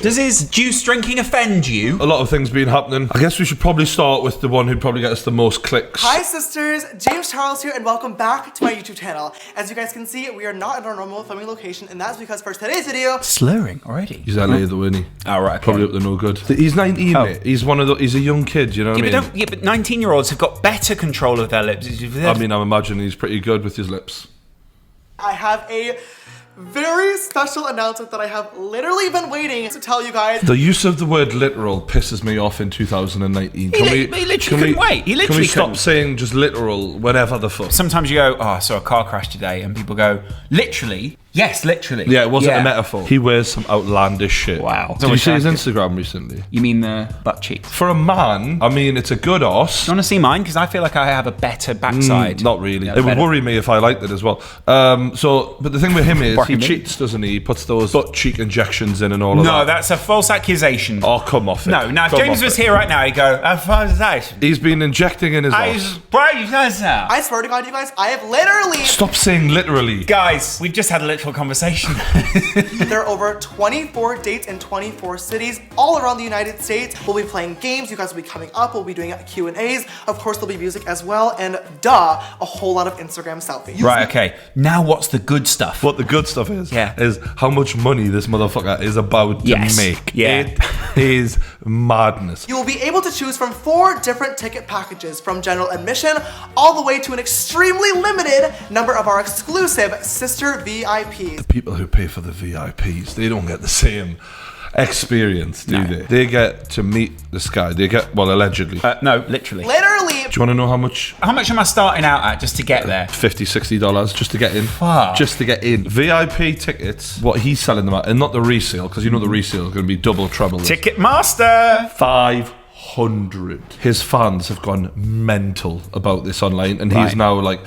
Does his juice drinking offend you? A lot of things been happening. I guess we should probably start with the one who'd probably get us the most clicks. Hi sisters, James Charles here and welcome back to my YouTube channel. As you guys can see, we are not at our normal filming location and that's because for today's video... Slurring already? He's LA though, isn't he? Oh, right, okay. Probably up to no good. He's 19, mate. He's he's a young kid, you know what I mean? But 19-year-olds have got better control of their lips. I mean, I'm imagining he's pretty good with his lips. I have a very special announcement that I have literally been waiting to tell you guys. The use of the word literal pisses me off in 2019. He literally couldn't wait. Can we stop saying just literal whenever the fuck? Sometimes you go, oh, I saw a car crash today, and people go, literally? Yes, literally. Yeah, it wasn't a metaphor. He wears some outlandish shit. Wow. Did you see his Instagram recently? You mean the butt cheeks? For a man, I mean, it's a good arse. Do you want to see mine? Because I feel like I have a better backside. Not really. It would worry me if I liked it as well. But the thing with him is, he cheats, doesn't he? He puts those butt cheek injections in and all of that. No, that's a false accusation. Oh, come off it. No, now if James was here right now, he'd go, a false accusation. He's been injecting in his arse. I swear to God, you guys, I have literally... Stop saying literally. Guys, we've just had a literal conversation. There are over 24 dates in 24 cities all around the United States. We'll be playing games. You guys will be coming up. We'll be doing Q&As. Of course, there'll be music as well. And a whole lot of Instagram selfies. Right, okay. Now what's the good stuff? What the good stuff is how much money this motherfucker is about to make. Yeah. It is madness. You will be able to choose from 4 different ticket packages, from general admission all the way to an extremely limited number of our exclusive sister VIPs. The people who pay for the VIPs, they don't get the same experience, do they? They get to meet this guy. They get, well, allegedly. No, literally. Literally. Do you want to know how much? How much am I starting out at just to get there? $50, $60 just to get in. Fuck. Just to get in. VIP tickets, what he's selling them at, and not the resale, because you know the resale is going to be double trouble. Ticketmaster. 500. His fans have gone mental about this online, and he's now like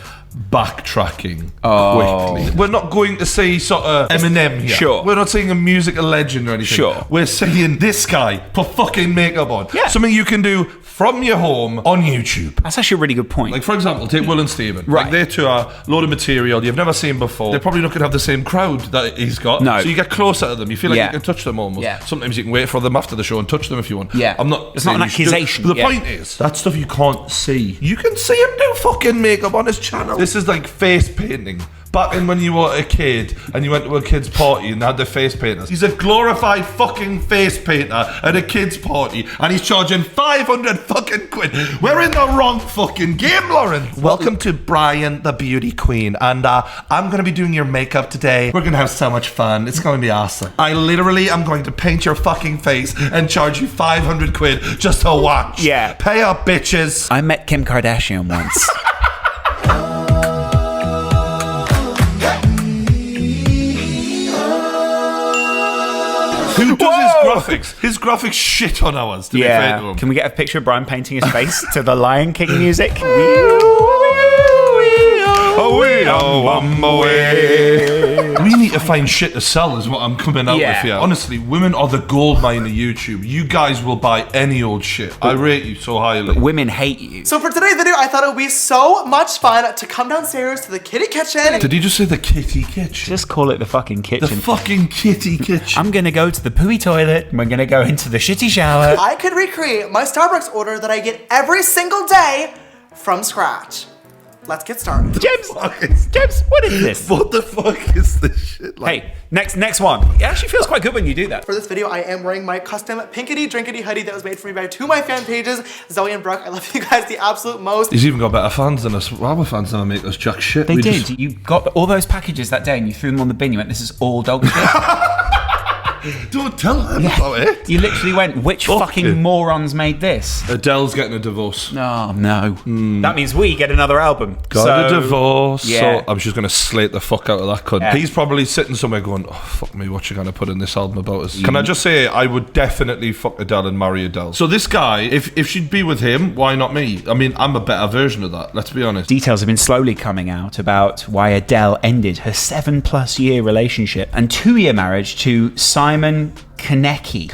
backtracking quickly. We're not going to say sort of Eminem here. Sure. We're not saying a musical legend or anything. Sure. We're saying this guy put fucking makeup on. Yeah. Something you can do from your home on YouTube. That's actually a really good point. Like, for example, take Will and Steven. Right. Like, they two are a load of material you've never seen before. They're probably not going to have the same crowd that he's got. No. So you get closer to them. You feel like you can touch them almost. Yeah. Sometimes you can wait for them after the show and touch them if you want. Yeah. I'm not. It's not an accusation. But the point is, that stuff you can't see. You can see him do fucking makeup on his channel. This is like face painting. Back in when you were a kid and you went to a kid's party and they had their face painters. He's a glorified fucking face painter at a kid's party and he's charging 500 fucking quid. We're in the wrong fucking game, Lauren. Welcome to Brian the Beauty Queen, and I'm going to be doing your makeup today. We're going to have so much fun. It's going to be awesome. I literally am going to paint your fucking face and charge you 500 quid just to watch. Yeah. Pay up, bitches. I met Kim Kardashian once. Who does his graphics? His graphics shit on ours, to be fair to him. Can we get a picture of Brian painting his face to the Lion King music? We need to find shit to sell is what I'm coming out with here. Honestly, women are the gold mine of YouTube. You guys will buy any old shit. I rate you so highly. Women hate you. So for today's video, I thought it would be so much fun to come downstairs to the kitty kitchen. Did he just say the kitty kitchen? Just call it the fucking kitchen. The fucking kitty kitchen. I'm gonna go to the pooey toilet. We're gonna go into the shitty shower. I could recreate my Starbucks order that I get every single day from scratch. Let's get started. James, what is this? What the fuck is this shit like? Hey, next one. It actually feels quite good when you do that. For this video, I am wearing my custom pinkity drinkity hoodie that was made for me by 2 of my fan pages, Zoe and Brooke. I love you guys the absolute most. He's even got better fans than us. Our fans never make us jack shit. They did. You got all those packages that day and you threw them on the bin. You went, this is all dog shit. Don't tell them about it. You literally went, which fucking morons made this? Adele's getting a divorce. Oh, no. That means we get another album. Got a divorce. Yeah. So I'm just going to slate the fuck out of that cunt. Yeah. He's probably sitting somewhere going, oh, fuck me, what you going to put in this album about us? Can I just say, I would definitely fuck Adele and marry Adele. So this guy, if she'd be with him, why not me? I mean, I'm a better version of that, let's be honest. Details have been slowly coming out about why Adele ended her 7+ year relationship and 2-year marriage to Simon Konecki.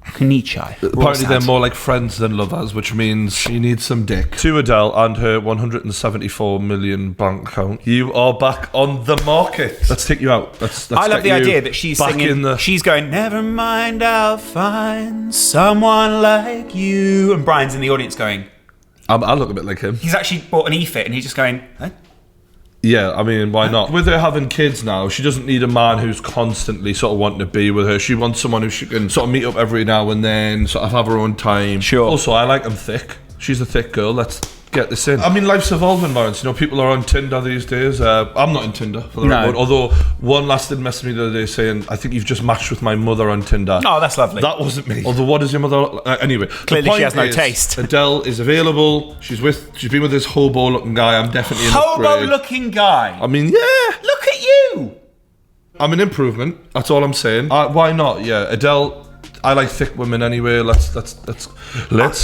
Kanichai. Apparently they're more like friends than lovers, which means she needs some dick. To Adele and her 174 million bank account, you are back on the market. Let's take you out. Let's I love the idea that she's back singing. in the... She's going, never mind, I'll find someone like you. And Brian's in the audience going, I look a bit like him. he's actually bought an e-fit and he's just going, huh? Yeah, I mean, why not? With her having kids now, she doesn't need a man who's constantly sort of wanting to be with her. She wants someone who she can sort of meet up every now and then, sort of have her own time. Sure. Also, I like them thick. She's a thick girl. Let's get this in. I mean, life's evolving, Lawrence. You know, people are on Tinder these days. I'm not in Tinder, for the record. Although, one last did message me the other day saying, I think you've just matched with my mother on Tinder. Oh, that's lovely. That wasn't me. Although, what does your mother look like? Anyway. Clearly she has no taste. Adele is available. She's been with this hobo-looking guy. I'm definitely an upgrade. Hobo-looking guy? I mean, yeah. Look at you! I'm an improvement. That's all I'm saying. Why not? Yeah, Adele. I like thick women anyway. Let's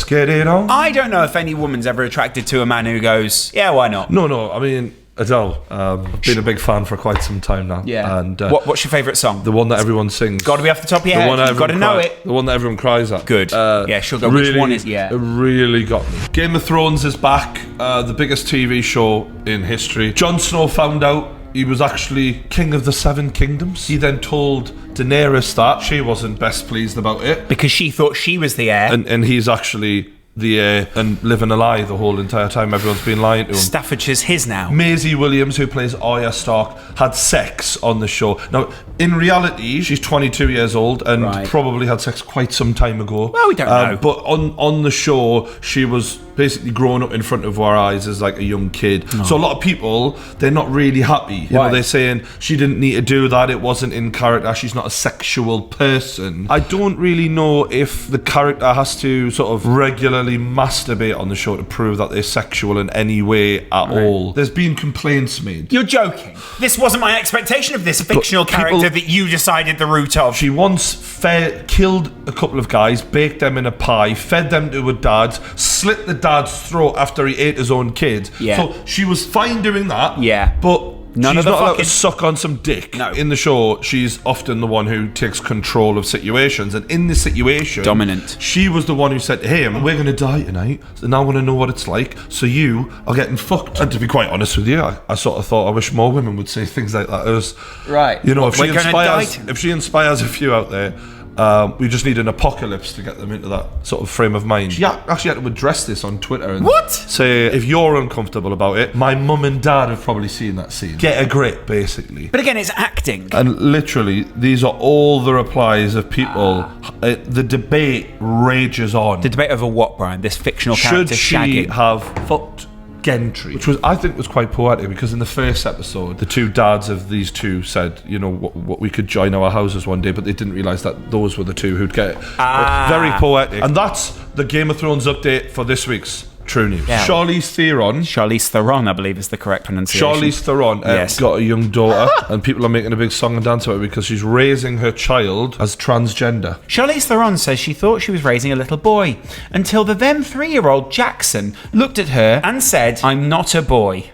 get it on. I don't know if any woman's ever attracted to a man who goes, yeah, why not? No. I mean, Adele. I've been a big fan for quite some time now. Yeah. And what's your favourite song? the one that everyone sings. Got to be off the top of your head. You've got to know it. The one that everyone cries at. Good. Yeah, she'll go. Which one is? Yeah. It really got me. Game of Thrones is back. The biggest TV show in history. Jon Snow found out he was actually king of the Seven Kingdoms. He then told Daenerys that. She wasn't best pleased about it. Because she thought she was the heir. And he's actually the heir and living a lie the whole entire time. Everyone's been lying to him. Staffordshire's his now. Maisie Williams, who plays Arya Stark, had sex on the show. Now, in reality, she's 22 years old and probably had sex quite some time ago. Well, we don't know. But on the show, she was basically growing up in front of our eyes as like a young kid. Oh. So a lot of people, they're not really happy. You know, they're saying she didn't need to do that. It wasn't in character. She's not a sexual person. I don't really know if the character has to sort of regularly masturbate on the show to prove that they're sexual in any way at all. There's been complaints made. You're joking. This wasn't my expectation of this fictional character that you decided the route of. She once killed a couple of guys, baked them in a pie, fed them to her dad, slit the dad's throat after he ate his own kid. Yeah. So she was fine doing that. Yeah. But she's not allowed to suck on some dick. No. In the show, she's often the one who takes control of situations. And in this situation, dominant. She was the one who said to him, we're going to die tonight, and I want to know what it's like. So you are getting fucked. And to be quite honest with you, I sort of thought I wish more women would say things like that. You know, if she inspires a few out there, we just need an apocalypse to get them into that sort of frame of mind. She actually had to address this on Twitter and say, if you're uncomfortable about it, my mum and dad have probably seen that scene. Get a grip, basically. But again, it's acting. And literally, these are all the replies of people. The debate rages on. The debate over what, Brian? This fictional character shagging? Should she have fucked Gentry, which I think was quite poetic, because in the first episode, the two dads of these two said, you know, what we could join our houses one day, but they didn't realise that those were the two who'd get it. Very poetic. And that's the Game of Thrones update for this week's True News. Yeah. Charlize Theron, I believe is the correct pronunciation. Charlize Theron got a young daughter, and people are making a big song and dance about it because she's raising her child as transgender. Charlize Theron says she thought she was raising a little boy until the then 3-year-old Jackson looked at her and said, "I'm not a boy."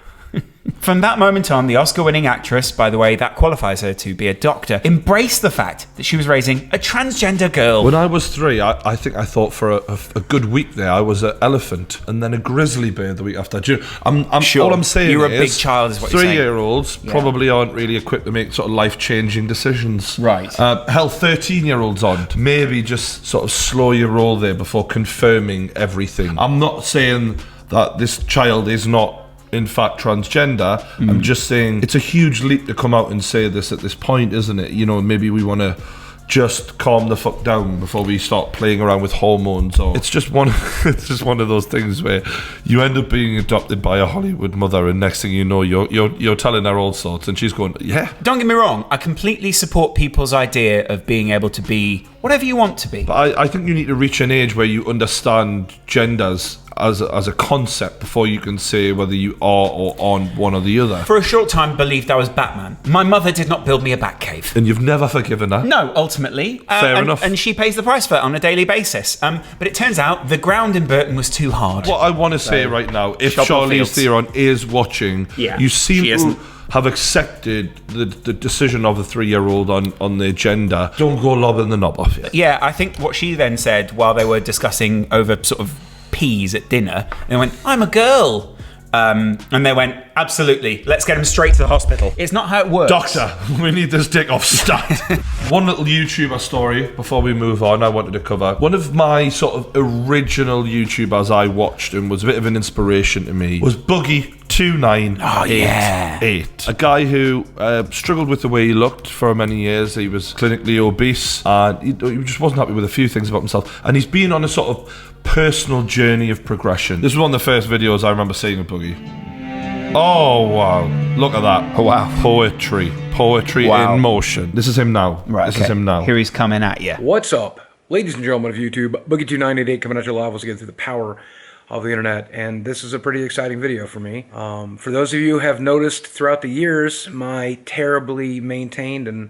From that moment on, the Oscar-winning actress, by the way, that qualifies her to be a doctor, embraced the fact that she was raising a transgender girl. When I was 3, I think I thought for a good week there I was an elephant and then a grizzly bear the week after. Sure. All I'm saying you're is, a big child, is what you're saying. 3-year-olds probably aren't really equipped to make sort of life-changing decisions. Right. Hell, 13-year-olds aren't. Maybe just sort of slow your roll there before confirming everything. I'm not saying that this child is not in fact transgender. I'm just saying it's a huge leap to come out and say this at this point, isn't it? You know, maybe we want to just calm the fuck down before we start playing around with hormones. Or it's just one of those things where you end up being adopted by a Hollywood mother, and next thing you know, you're telling her all sorts, and she's going, yeah. Don't get me wrong, I completely support people's idea of being able to be whatever you want to be. But I think you need to reach an age where you understand genders as a concept before you can say whether you are or aren't one or the other. For a short time, believed I was Batman. My mother did not build me a Batcave. And you've never forgiven her? No, ultimately. Fair enough. And she pays the price for it on a daily basis. But it turns out the ground in Burton was too hard. What I want to say right now, if Charlize Theron is watching, you seem to have accepted the decision of the 3-year-old on their gender. Don't go lobbing the knob off yet. Yeah, I think what she then said while they were discussing over sort of peas at dinner, they went, "I'm a girl." And they went, "Absolutely, let's get him straight to the hospital." It's not how it works. Doctor, we need this dick off stat. One little YouTuber story before we move on I wanted to cover. One of my sort of original YouTubers I watched and was a bit of an inspiration to me was Boogie2988. A guy who struggled with the way he looked for many years. He was clinically obese and he just wasn't happy with a few things about himself. And he's been on a sort of personal journey of progression. This was one of the first videos I remember seeing of Boogie. Oh wow, look at that. Oh, wow. Poetry Wow. in motion. This is him now. Right, this is him now. Here he's coming at you. What's up, ladies and gentlemen of YouTube? Boogie2988 coming at you live once again through the power of the internet, and this is a pretty exciting video for me. For those of you who have noticed throughout the years my terribly maintained and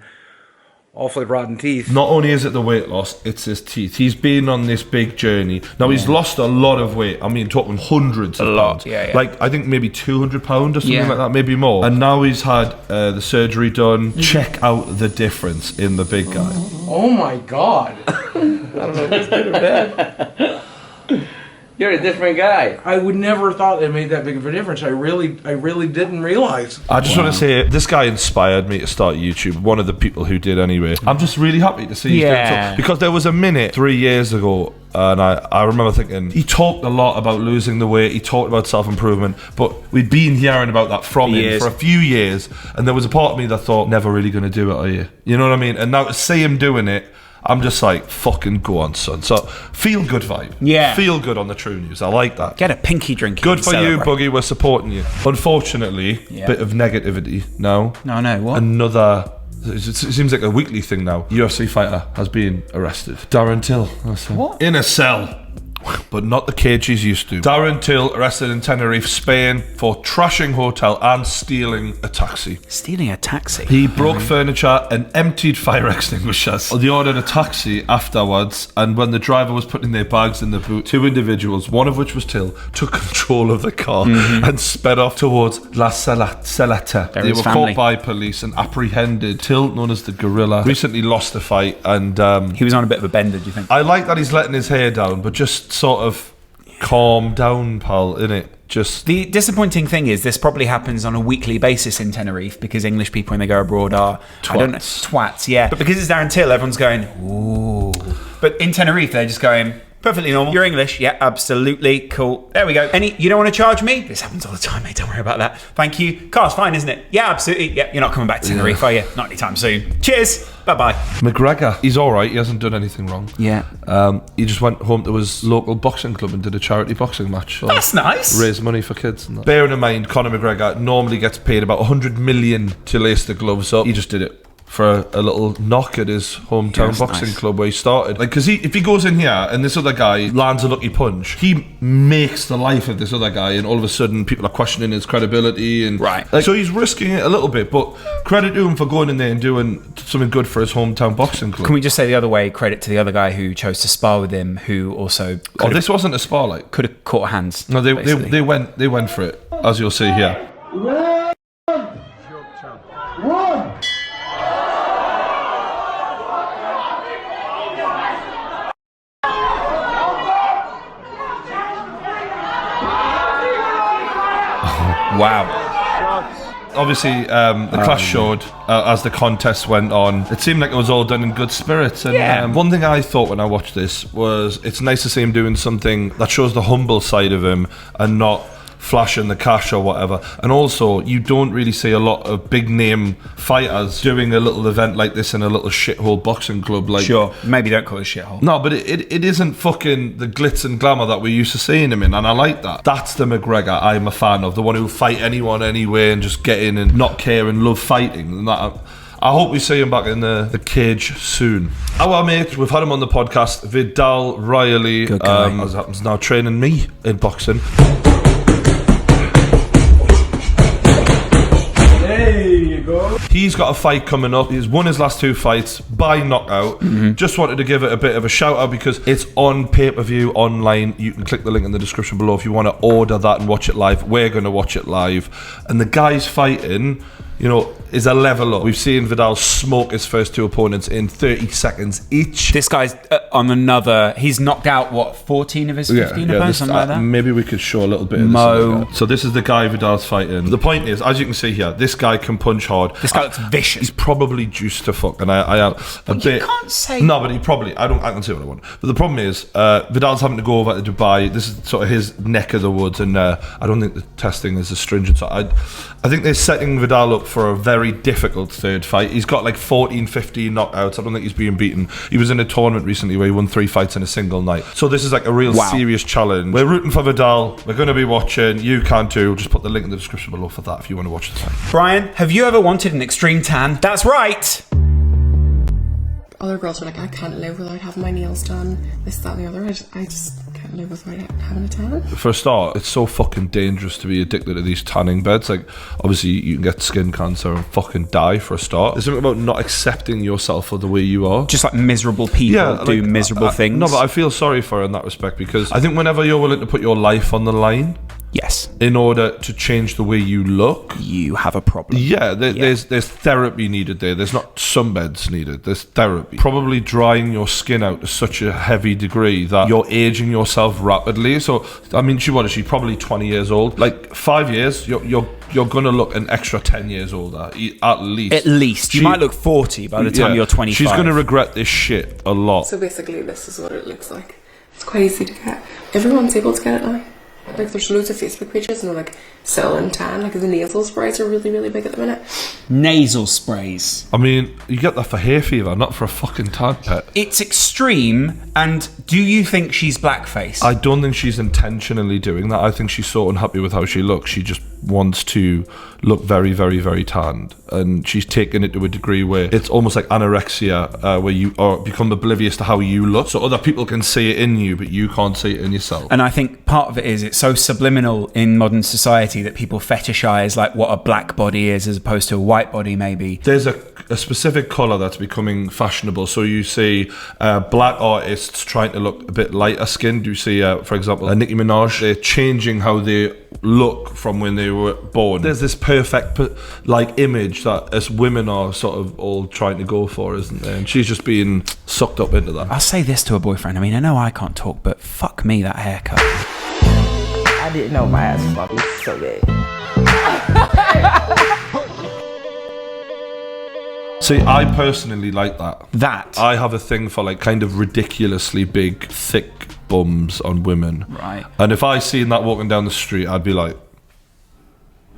awfully rotten teeth. Not only is it the weight loss, it's his teeth. He's been on this big journey. Now he's lost a lot of weight. I mean, talking hundreds of pounds. Yeah. Like I think maybe 200 pounds or something Yeah. like that, maybe more. And now he's had the surgery done. Check out the difference in the big guy. Oh my god. I don't know if it's good or bad. You're a different guy. I would never have thought it made that big of a difference. I really didn't realize. I just want to say, this guy inspired me to start YouTube. One of the people who did anyway. I'm just really happy to see he's doing so. Because there was a minute 3 years ago, and I remember thinking, he talked a lot about losing the weight, he talked about self-improvement, but we'd been hearing about that from him for a few years, and there was a part of me that thought, never really going to do it, are you? You know what I mean? And now to see him doing it, I'm just like, fucking go on, son. So, feel good vibe. Yeah. Feel good on the True News. I like that. Get a pinky drink. Good for you, Boogie. We're supporting you. Unfortunately, bit of negativity now. No, what? Another... It seems like a weekly thing now. UFC fighter has been arrested. Darren Till. What? In a cell. But not the cage he's used to. Darren Till arrested in Tenerife, Spain for trashing hotel and stealing a taxi. Stealing a taxi? He broke furniture and emptied fire extinguishers. They ordered a taxi afterwards, and when the driver was putting their bags in the boot, 2 individuals, one of which was Till, took control of the car and sped off towards La Salata. They were caught by police and apprehended. Till, known as the Gorilla, recently lost the fight, and he was on a bit of a bender, do you think? I like that he's letting his hair down, but just sort of calm down, pal, innit? Just the disappointing thing is this probably happens on a weekly basis in Tenerife because English people when they go abroad are twats. I don't know, twats, yeah. But because it's Darren Till, everyone's going, ooh. But in Tenerife, they're just going, perfectly normal. You're English, yeah, absolutely, cool. There we go. You don't want to charge me? This happens all the time, mate. Don't worry about that. Thank you. Car's fine, isn't it? Yeah, absolutely. Yeah, you're not coming back to Tenerife, are you? Not anytime soon. Cheers. Bye-bye. McGregor, he's all right. He hasn't done anything wrong. Yeah. He just went home to his local boxing club and did a charity boxing match. So that's nice. Raise money for kids and that. Bearing in mind, Conor McGregor normally gets paid about 100 million to lace the gloves up. He just did it for a little knock at his hometown boxing club where he started. Like, because if he goes in here and this other guy lands a lucky punch, he makes the life of this other guy, and all of a sudden people are questioning his credibility and like, so he's risking it a little bit, but credit to him for going in there and doing something good for his hometown boxing club. Can we just say the other way, credit to the other guy who chose to spar with him, who also this wasn't a spar, like could have caught hands. No, they went for it, as you'll see here. Run! Wow. Obviously, the clash showed as the contest went on. It seemed like it was all done in good spirits. And one thing I thought when I watched this was it's nice to see him doing something that shows the humble side of him and not flashing the cash or whatever. And also, you don't really see a lot of big name fighters doing a little event like this in a little shithole boxing club. Like, sure, maybe don't call it a shithole. No, but it isn't fucking the glitz and glamour that we're used to seeing him in, and I like that. That's the McGregor I'm a fan of, the one who'll fight anyone anyway and just get in and not care and love fighting. And that, I hope we see him back in the cage soon. Our mate, we've had him on the podcast, Vidal Riley, good guy. as happens now, training me in boxing. There you go. He's got a fight coming up. He's won his last 2 fights by knockout. Just wanted to give it a bit of a shout out because it's on pay-per-view online. You can click the link in the description below if you want to order that and watch it live. We're going to watch it live. And the guy's fighting you know, is a level up. We've seen Vidal smoke his first 2 opponents in 30 seconds each. This guy's on another. He's knocked out what 14 of his 15 opponents, something like that. Maybe we could show a little bit of Mo. this. So this is the guy Vidal's fighting. The point is, as you can see here, this guy can punch hard. This guy looks vicious. He's probably juiced to fuck, and I am a But bit. you can't say. No, but he probably. I can say what I want. But the problem is, Vidal's having to go over to Dubai. This is sort of his neck of the woods, and I don't think the testing is as stringent. So I think they're setting Vidal up for a very difficult third fight. He's got like 14, 15 knockouts. I don't think he's being beaten. He was in a tournament recently where he won 3 fights in a single night. So this is like a real serious challenge. We're rooting for Vidal. We're going to be watching. You can too. Just put the link in the description below for that if you want to watch the fight. Brian, have you ever wanted an extreme tan? That's right. Other girls are like, I can't live without having my nails done, this, that, and the other. I just can't live without having a tan. For a start, it's so fucking dangerous to be addicted to these tanning beds. Like, obviously, you can get skin cancer and fucking die for a start. There's something about not accepting yourself for the way you are. Just like miserable people do miserable things. No, but I feel sorry for her in that respect, because I think whenever you're willing to put your life on the line, yes, in order to change the way you look, you have a problem. Yeah, there's therapy needed there. There's not sunbeds needed. There's therapy. Probably drying your skin out to such a heavy degree that you're aging yourself rapidly. So, I mean, she's probably 20 years old. Like 5 years, you're gonna look an extra 10 years older, at least. At least. You might look 40 by the time you're 25. She's gonna regret this shit a lot. So basically, this is what it looks like. It's quite easy to get. Everyone's able to get it now. Like, there's loads of Facebook pages and they're like selling tan. Like, the nasal sprays are really, really big at the minute. Nasal sprays. I mean, you get that for hay fever, not for a fucking tan pet. It's extreme. And do you think she's blackface? I don't think she's intentionally doing that. I think she's so unhappy with how she looks. She just wants to look very, very, very tanned, and she's taken it to a degree where it's almost like anorexia, where you are become oblivious to how you look, so other people can see it in you, but you can't see it in yourself. And I think part of it is it's so subliminal in modern society that people fetishize like what a black body is as opposed to a white body. Maybe there's a specific colour that's becoming fashionable. So you see black artists trying to look a bit lighter skinned. You see, for example, Nicki Minaj. They're changing how they look from when they were born. There's this perfect like image that us women are sort of all trying to go for, isn't there? And she's just being sucked up into that. I'll say this to a boyfriend. I mean, I know I can't talk, but fuck me, that haircut. I didn't know my ass was about to be so big. See, I personally like that. That? I have a thing for like kind of ridiculously big, thick bums on women. Right. And if I seen that walking down the street, I'd be like,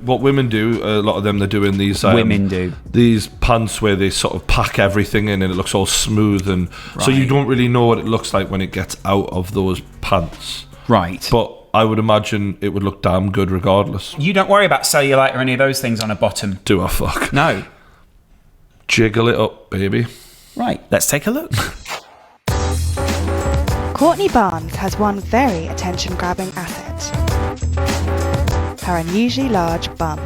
what women do, a lot of them, they're doing these women do these pants where they sort of pack everything in and it looks all smooth, and so you don't really know what it looks like when it gets out of those pants. Right. But I would imagine it would look damn good regardless. You don't worry about cellulite or any of those things on a bottom. Do I fuck? No. Jiggle it up, baby. Right, let's take a look. Courtney Barnes has one very attention-grabbing asset. Her unusually large bum.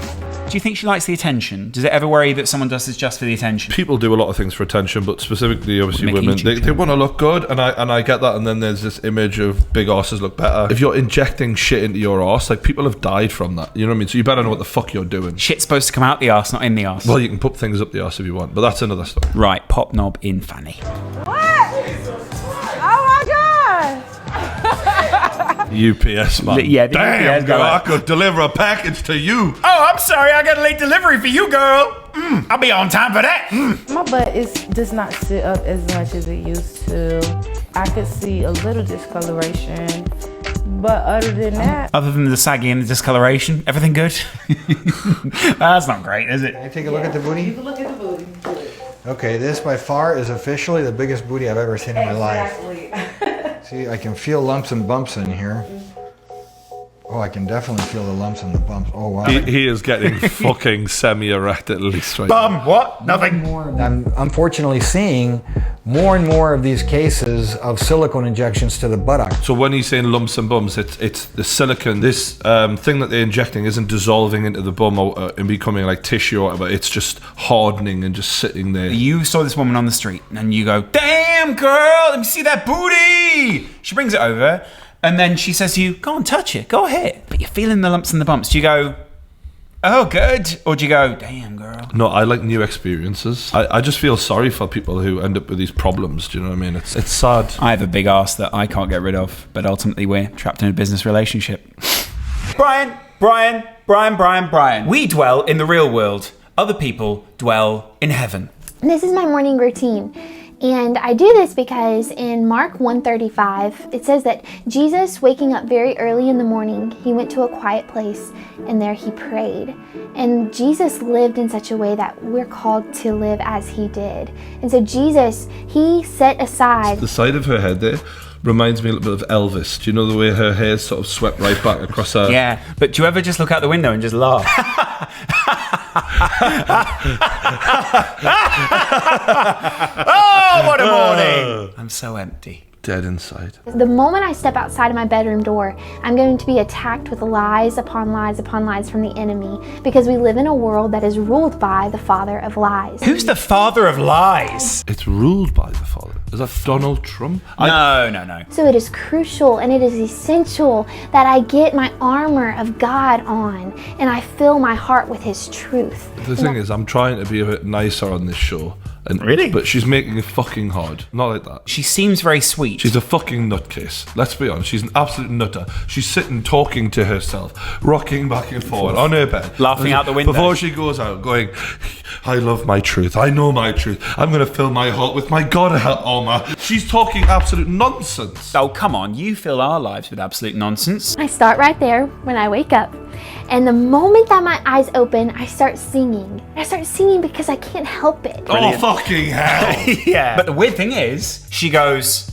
Do you think she likes the attention? Does it ever worry that someone does this just for the attention? People do a lot of things for attention, but specifically, obviously, women, they want to look good, and I get that. And then there's this image of big arses look better. If you're injecting shit into your arse, like, people have died from that. You know what I mean? So you better know what the fuck you're doing. Shit's supposed to come out the arse, not in the arse. Well, you can put things up the arse if you want, but that's another story. Right, pop knob in fanny. What? Oh my god! UPS man. Yeah, the damn, UPS girl, guy. I could deliver a package to you. Oh, I'm sorry, I got a late delivery for you, girl. I'll be on time for that. My butt does not sit up as much as it used to. I could see a little discoloration, but other than that... Other than the saggy and the discoloration, everything good? That's not great, is it? Can I take a look at the booty? You can look at the booty. Okay, this by far is officially the biggest booty I've ever seen in my life. See, I can feel lumps and bumps in here. Oh, I can definitely feel the lumps and the bumps. Oh, wow. He is getting fucking semi-erect at least right now. Bum, what? Nothing. I'm unfortunately seeing more and more of these cases of silicone injections to the buttock. So when he's saying lumps and bumps, it's the silicone. This thing that they're injecting isn't dissolving into the bum and becoming like tissue or whatever. It's just hardening and just sitting there. You saw this woman on the street and you go, damn, girl, let me see that booty. She brings it over. And then she says to you, go on, touch it, go ahead. But you're feeling the lumps and the bumps. Do you go, oh, good? Or do you go, damn, girl? No, I like new experiences. I just feel sorry for people who end up with these problems. Do you know what I mean? It's sad. I have a big arse that I can't get rid of, but ultimately we're trapped in a business relationship. Brian. We dwell in the real world. Other people dwell in heaven. This is my morning routine. And I do this because in Mark 1:35, it says that Jesus, waking up very early in the morning, he went to a quiet place and there he prayed. And Jesus lived in such a way that we're called to live as he did. And so Jesus, he set aside... The side of her head there reminds me a little bit of Elvis. Do you know the way her hair's sort of swept right back across her... Yeah, but do you ever just look out the window and just laugh? Oh, what a morning! I'm so empty. Dead inside. The moment I step outside of my bedroom door, I'm going to be attacked with lies upon lies upon lies from the enemy, because we live in a world that is ruled by the father of lies. Who's the father of lies? It's ruled by the father. Is that Donald Trump? No. So it is crucial and it is essential that I get my armor of God on and I fill my heart with his truth. The thing is, I'm trying to be a bit nicer on this show. Really? But she's making it fucking hard. Not like that. She seems very sweet. She's a fucking nutcase. Let's be honest. She's an absolute nutter. She's sitting talking to herself, rocking back and forward on her bed. Laughing out the window. Before she goes out, going, I love my truth. I know my truth. I'm going to fill my heart with my God armor. She's talking absolute nonsense. Oh, come on. You fill our lives with absolute nonsense. I start right there when I wake up. And the moment that my eyes open, I start singing. I start singing because I can't help it. Brilliant. Oh, fucking hell. Yeah. But the weird thing is, she goes,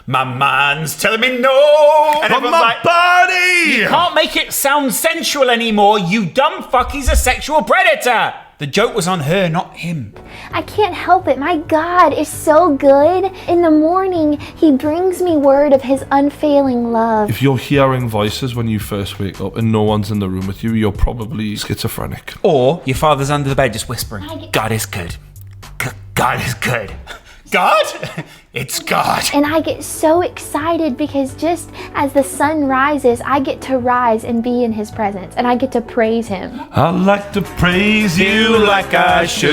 my mind's telling me no. And but my like, body! You can't make it sound sensual anymore. You dumb fuck, he's a sexual predator. The joke was on her, not him. I can't help it. My God is so good. In the morning, he brings me word of his unfailing love. If you're hearing voices when you first wake up and no one's in the room with you, you're probably schizophrenic. Or your father's under the bed just whispering, God is good. God is good. God? It's God. And I get so excited because just as the sun rises, I get to rise and be in his presence and I get to praise him. I like to praise you like I should.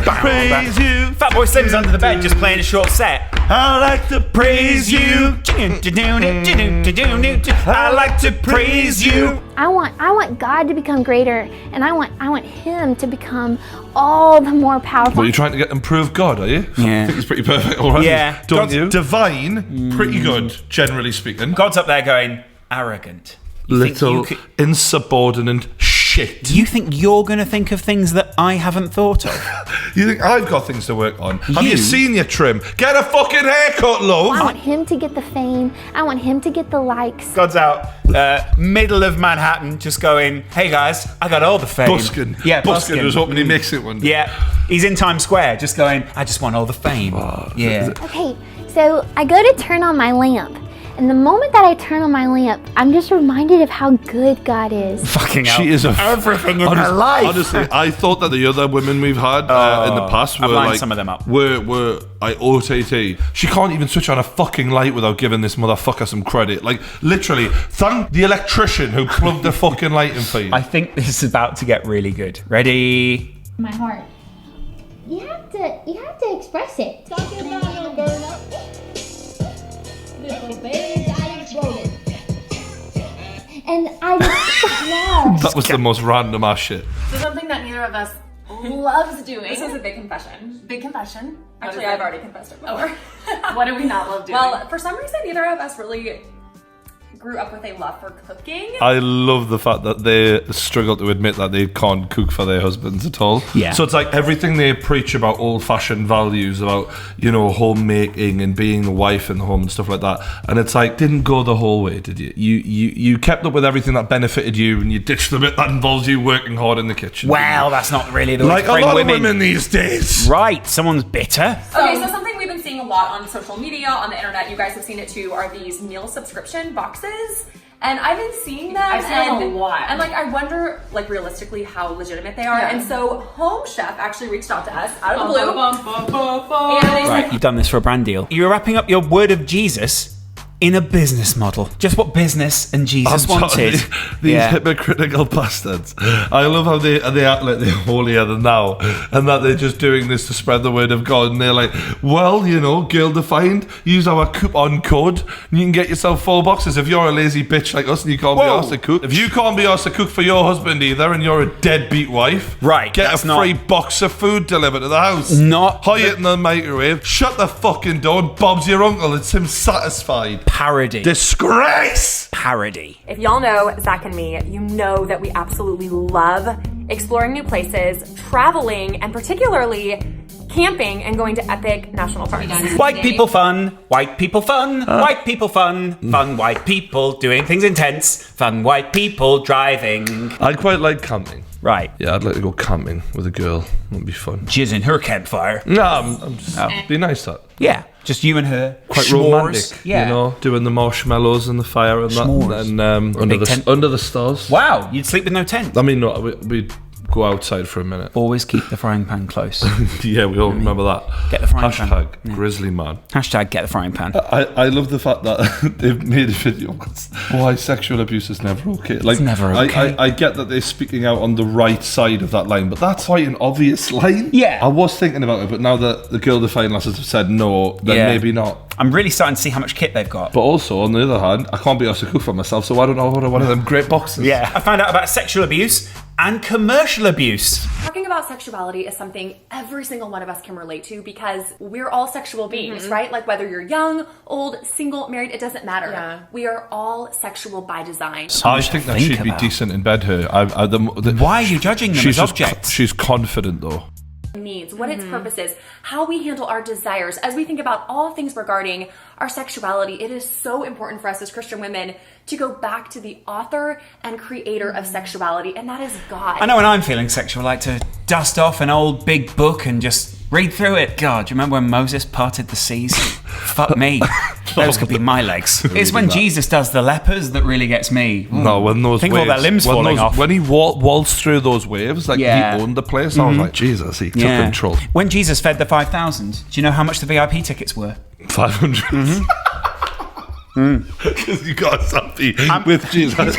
Praise you. Fatboy Slim's under the bed just playing a short set. I like to praise you. I like to praise you. I want God to become greater, and I want him to become all the more powerful. Well, you're trying to improve God, are you? Yeah. I think it's pretty perfect already. Yeah. Don't God's you? Divine, pretty good, generally speaking. God's up there going, arrogant. Little insubordinate shit. Do you think you're going to think of things that I haven't thought of? You think I've got things to work on? Have you seen your trim? Get a fucking haircut, love. I want him to get the fame. I want him to get the likes. God's out, middle of Manhattan, just going, hey guys, I got all the fame. Buskin. Yeah, Buskin was hoping he makes it one day. Yeah, he's in Times Square, just going, I just want all the fame. Yeah. Okay, so I go to turn on my lamp. And the moment that I turn on my lamp, I'm just reminded of how good God is. Fucking hell. She is everything in her life. Honestly, I thought that the other women we've had in the past were lined like some of them up. Were OTT. She can't even switch on a fucking light without giving this motherfucker some credit. Like literally, thank the electrician who plugged the fucking light in for you. I think this is about to get really good. Ready? My heart. You have to express it. Talking about no burn up. And I just love. That was the most random ass shit. So something that neither of us loves doing. This is a big confession. Big confession. Actually, I've already confessed it before. What do we not love doing? Well, for some reason, neither of us really grew up with a love for cooking. I love the fact that they struggle to admit that they can't cook for their husbands at all. Yeah. So it's like everything they preach about old-fashioned values, about, you know, homemaking and being a wife in the home and stuff like that. And it's like, didn't go the whole way, did you? You kept up with everything that benefited you and you ditched the bit that involves you working hard in the kitchen. Well, that's not really the way like to bring a lot women. of women these days. Right, someone's bitter. Okay, so something we've been seeing a lot on social media, on the internet, you guys have seen it too, are these meal subscription boxes. And I've been seeing them. I've seen them a lot. And like, I wonder, like, realistically how legitimate they are. Yeah. And so Home Chef actually reached out to us out of the blue. Right, you've done this for a brand deal. You're wrapping up your word of Jesus in a business model. Just what business and Jesus wanted. These hypocritical bastards. I love how they act like they're holier than thou, and that they're just doing this to spread the word of God. And they're like, well, you know, girl defined, use our coupon code and you can get yourself 4 boxes if you're a lazy bitch like us and you can't be asked to cook. If you can't be asked to cook for your husband either and you're a deadbeat wife, right, get a free box of food delivered to the house. Hide it in the microwave, shut the fucking door, and Bob's your uncle. It's him satisfied. Parody. Disgrace. Parody. If y'all know Zach and me, you know that we absolutely love exploring new places, traveling, and particularly camping and going to epic national parks. White people fun, white people fun, white people fun, fun white people doing things intense, fun white people driving. I quite like camping. Right. Yeah, I'd like to go camping with a girl. That'd be fun. Jizz in her campfire. No, I'm just be nice that. Yeah, just you and her. Quite S'mores. romantic, you know, doing the marshmallows and the fire and S'mores. that, and under the stars. Wow, you'd sleep with no tent. I mean, no, we'd go outside for a minute. Always keep the frying pan close. Yeah, we all remember that. Get the frying pan. Hashtag grizzly man. Hashtag get the frying pan. I love the fact that they've made a video why sexual abuse is never okay. Like, it's never okay. I get that they're speaking out on the right side of that line, but that's quite an obvious line. Yeah. I was thinking about it, but now that the girl defined lasses have said no, then maybe not. I'm really starting to see how much kit they've got. But also, on the other hand, I can't be asked to cook for myself, so I don't know one of them great boxes. Yeah. I found out about sexual abuse and commercial abuse. Talking about sexuality is something every single one of us can relate to because we're all sexual beings, right? Like whether you're young, old, single, married, it doesn't matter. Yeah. We are all sexual by design. I think that she'd be decent in bed, her. Why are you judging them as objects? She's confident, though. Means, what its purpose is, how we handle our desires. As we think about all things regarding our sexuality, it is so important for us as Christian women to go back to the author and creator of sexuality, and that is God. I know when I'm feeling sexual, I like to dust off an old big book and just read through it. God, do you remember when Moses parted the seas? Fuck me. Those could be my legs. It's when Jesus does the lepers that really gets me. No, when those think waves, all their limbs falling off. When he waltzed through those waves, like he owned the place, I was like, Jesus, he took control. When Jesus fed the 5,000, do you know how much the VIP tickets were? 500. Because you got something with Jesus. But the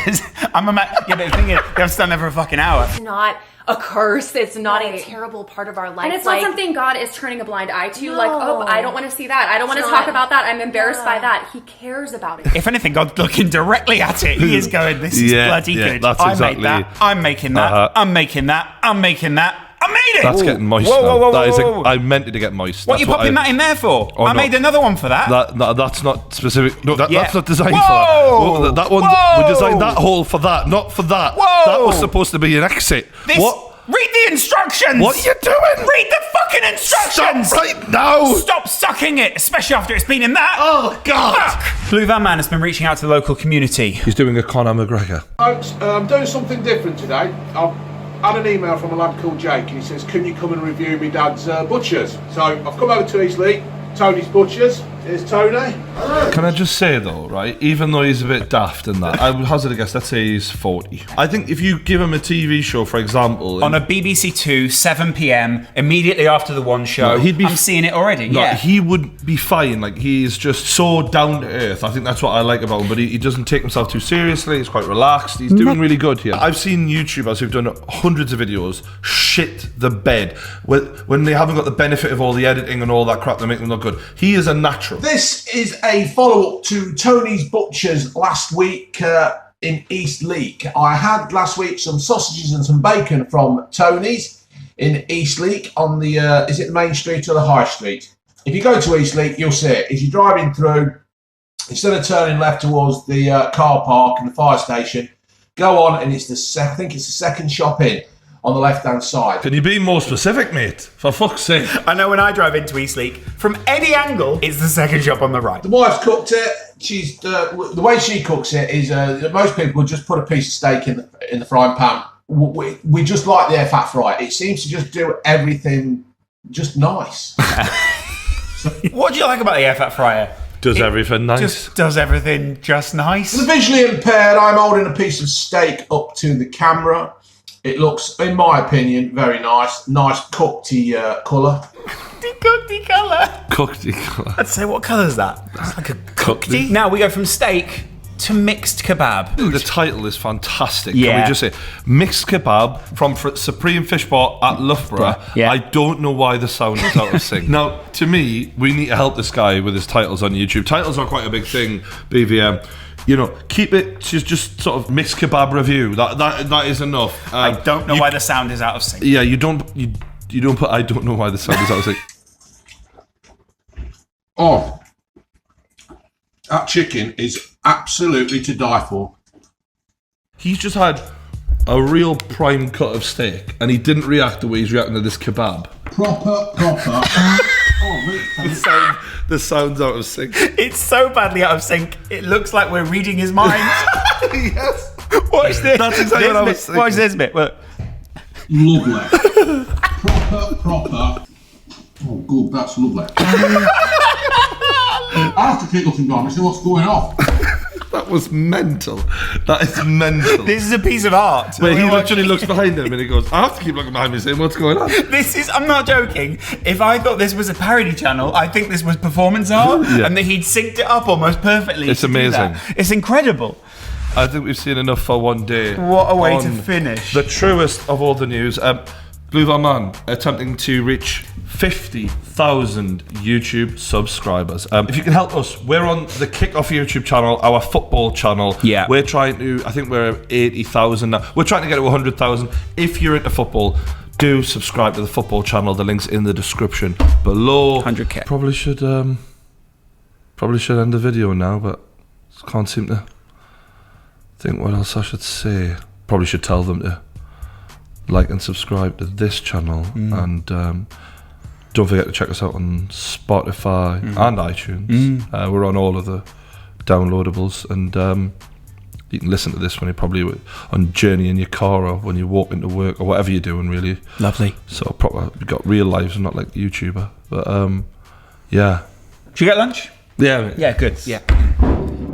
thing is, they've stand there for a fucking hour. It's not a curse. It's not a terrible part of our life. And it's not something God is turning a blind eye to. No. Like, oh, I don't want to see that. I don't want to talk about that. I'm embarrassed by that. He cares about it. If anything, God's looking directly at it. He is going, this is bloody good. That's exactly. I made that. I'm making that. I'm making that. I'm making that. I made it! That's getting moist. Whoa. I meant it to get moist. What are you popping that in there for? I made another one for that. That's not specific. No, that's not designed for that. That one, we designed that hole for that, not for that. Whoa. That was supposed to be an exit. What? Read the instructions! What are you doing? Read the fucking instructions! Stop right now! Stop sucking it, especially after it's been in that. Oh, God! Fuck. Blue Van Man has been reaching out to the local community. He's doing a Conor McGregor. I'm doing something different today. I've had an email from a lad called Jake, and he says, can you come and review my dad's butchers? So I've come over to Eastleigh, Tony's Butchers. Here's Tony. Can I just say though, right, even though he's a bit daft in that, I would hazard a guess, let's say he's 40. I think if you give him a TV show, for example... On a BBC 2, 7 PM, immediately after the one show, I'm seeing it already, he would be fine. Like, he's just so down to earth. I think that's what I like about him, but he doesn't take himself too seriously. He's quite relaxed. He's doing really good here. I've seen YouTubers who've done hundreds of videos shit the bed when they haven't got the benefit of all the editing and all that crap to make them look good. He is a natural. This is a follow-up to Tony's Butchers last week in Eastleigh. I had last week some sausages and some bacon from Tony's in Eastleigh on the, is it the main street or the high street? If you go to Eastleigh, you'll see it. If you're driving through, instead of turning left towards the car park and the fire station, go on and it's I think it's the second shop in. On the left-hand side. Can you be more specific, mate? For fuck's sake. I know when I drive into Eastleigh, from any angle, it's the second shop on the right. The wife's cooked it. She's the way she cooks it is most people would just put a piece of steak in the frying pan. We just like the air fat fry. It seems to just do everything just nice. What do you like about the air fat fryer? Does everything nice. Just does everything just nice. For the visually impaired, I'm holding a piece of steak up to the camera. It looks, in my opinion, very nice. Nice cookty colour. Cookty colour. Cookty colour. I'd say, what colour is that? It's like a cookty. Now we go from steak to mixed kebab. The title is fantastic. Yeah. Can we just say mixed kebab from Supreme Fish Bar at Loughborough? Yeah. I don't know why the sound is out of sync. Now, to me, we need to help this guy with his titles on YouTube. Titles are quite a big thing, BVM. You know, keep it to just sort of mixed kebab review. That is enough. I don't know why the sound is out of sync. Yeah, you don't put. I don't know why the sound is out of sync. Oh, that chicken is absolutely to die for. He's just had a real prime cut of steak, and he didn't react the way he's reacting to this kebab. Proper. The sound's out of sync. It's so badly out of sync, it looks like we're reading his mind. Yes. Watch this. That's exactly what I was thinking. Watch this bit. Look. Lovely. Proper. Oh, good, that's lovely. I have to keep looking down and see what's going on. That was mental. That is mental. This is a piece of art. Where he literally looks behind him and he goes, I have to keep looking behind me saying, what's going on? I'm not joking. If I thought this was a parody channel, I think this was performance art, and that he'd synced it up almost perfectly. It's amazing. It's incredible. I think we've seen enough for one day. What a way to finish. The truest of all the news. Blue Van Man attempting to reach 50,000 YouTube subscribers. If you can help us, we're on the Kickoff YouTube channel, our football channel. Yeah. We're trying to, I think we're at 80,000 now. We're trying to get to 100,000. If you're into football, do subscribe to the football channel. The link's in the description below. 100k. Probably should end the video now, but can't seem to think what else I should say. Probably should tell them to like and subscribe to this channel, and don't forget to check us out on Spotify and iTunes. We're on all of the downloadables, and you can listen to this when you're probably on journey in your car or when you walk into work or whatever you're doing, really. Lovely. So proper, we've got real lives and not like YouTuber. But yeah. Should you get lunch? Yeah. Yeah, good. Yeah.